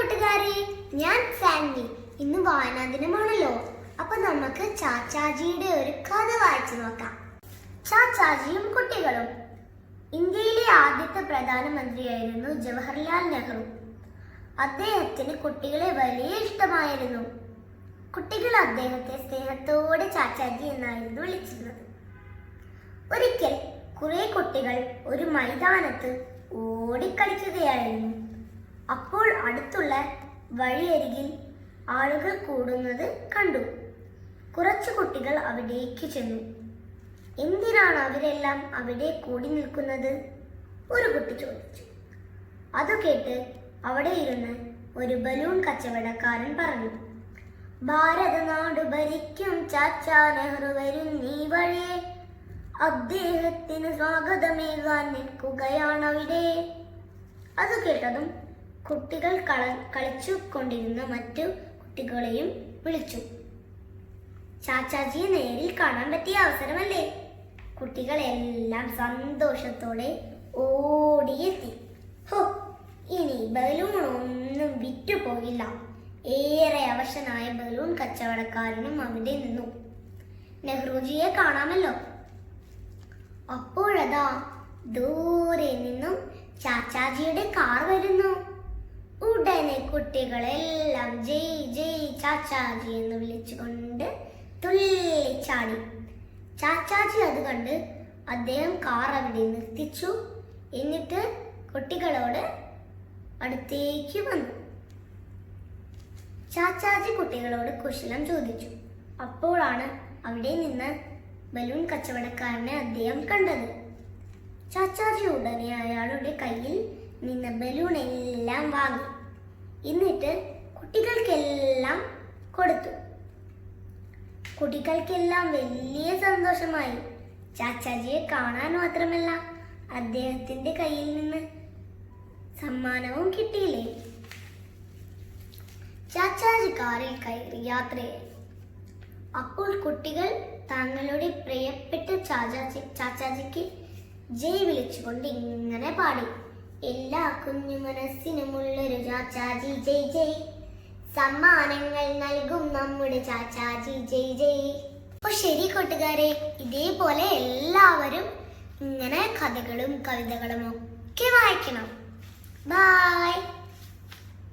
കൂട്ടുകാരെ, ഞാൻ സാൻവി. ഇന്ന് വായനാ ദിനമാണല്ലോ. അപ്പൊ നമുക്ക് ചാച്ചാജിയുടെ ഒരു കഥ വായിച്ചു നോക്കാം. ചാച്ചാജിയും കുട്ടികളും. ഇന്ത്യയിലെ ആദ്യത്തെ പ്രധാനമന്ത്രിയായിരുന്നു ജവഹർലാൽ നെഹ്റു. അദ്ദേഹത്തിന് കുട്ടികളെ വലിയ ഇഷ്ടമായിരുന്നു. കുട്ടികൾ അദ്ദേഹത്തെ സ്നേഹത്തോടെ ചാച്ചാജി എന്നായിരുന്നു വിളിച്ചിരുന്നത്. ഒരിക്കൽ കുറെ കുട്ടികൾ ഒരു മൈതാനത്ത് ഓടിക്കളിക്കുകയായിരുന്നു. അപ്പോൾ അടുത്തുള്ള വഴിയരികിൽ ആളുകൾ കൂടുന്നത് കണ്ടു. കുറച്ചു കുട്ടികൾ അവിടേക്ക് ചെന്നു. എന്തിനാണ് അവരെല്ലാം അവിടെ കൂടി നിൽക്കുന്നത്? ഒരു കുട്ടി ചോദിച്ചു. അത് കേട്ട് അവിടെ ഇരുന്ന് ഒരു ബലൂൺ കച്ചവടക്കാരൻ പറഞ്ഞു, ഭാരത നാട് ഭരിക്കും ചാച്ചാ നെഹ്റു വരും നീ വഴിയെ, അദ്ദേഹത്തിന് സ്വാഗതമേകാൻ നിൽക്കുകയാണവിടെ. അത് കേട്ടതും കുട്ടികൾ കളിച്ചു കൊണ്ടിരുന്ന മറ്റു കുട്ടികളെയും വിളിച്ചു. ചാച്ചാജിയെ നേരിൽ കാണാൻ പറ്റിയ അവസരമല്ലേ? കുട്ടികളെല്ലാം സന്തോഷത്തോടെ ഓടിയെത്തി. ഹോ, ഇനി ബലൂൺ ഒന്നും വിറ്റുപോകില്ല. ഏറെ അവശനായ ബലൂൺ കച്ചവടക്കാരനും അവിടെ നിന്നു. നെഹ്റുജിയെ കാണാമല്ലോ. അപ്പോഴതാ ദൂരെ നിന്നും ചാച്ചാജിയുടെ കാർ വരുന്നു. ഉടനെ കുട്ടികളെല്ലാം ജയ് ജയ് ചാച്ചാജി എന്ന് വിളിച്ചുകൊണ്ട് തുള്ളിച്ചാടി. ചാച്ചാജി അത് കണ്ട് അദ്ദേഹം കാർ അവിടെ നിർത്തിച്ചു. എന്നിട്ട് കുട്ടികളോട് അടുത്തേക്ക് വന്നു. ചാച്ചാജി കുട്ടികളോട് കുശലം ചോദിച്ചു. അപ്പോഴാണ് അവിടെ നിന്ന് ബലൂൺ കച്ചവടക്കാരനെ അദ്ദേഹം കണ്ടത്. ചാച്ചാജി ഉടനെ അയാളുടെ കയ്യിൽ നിന്ന് ബലൂൺ എല്ലാം വാങ്ങി. എന്നിട്ട് കുട്ടികൾക്കെല്ലാം കൊടുത്തു. കുട്ടികൾക്കെല്ലാം വലിയ സന്തോഷമായി. ചാച്ചാജിയെ കാണാൻ മാത്രമല്ല, അദ്ദേഹത്തിന്റെ കയ്യിൽ നിന്ന് സമ്മാനവും കിട്ടിയില്ലേ. ചാച്ചാജി കാറിൽ കയറി യാത്രയായി. അപ്പോൾ കുട്ടികൾ തങ്ങളുടെ പ്രിയപ്പെട്ട ചാച്ചാജിക്ക് ജയ് വിളിച്ചുകൊണ്ട് ഇങ്ങനെ പാടി, എല്ലാ കുഞ്ഞു മനസ്സിനുമുള്ളൊരു ചാച്ചാജി ജയ് ജയ്, സമ്മാനങ്ങൾ നൽകും നമ്മുടെ ചാച്ചാജി ജയ് ജയ്. അപ്പൊ ശരി കൂട്ടുകാരെ, ഇതേപോലെ എല്ലാവരും ഇങ്ങനെ കഥകളും കവിതകളും ഒക്കെ വായിക്കണം. ബൈ.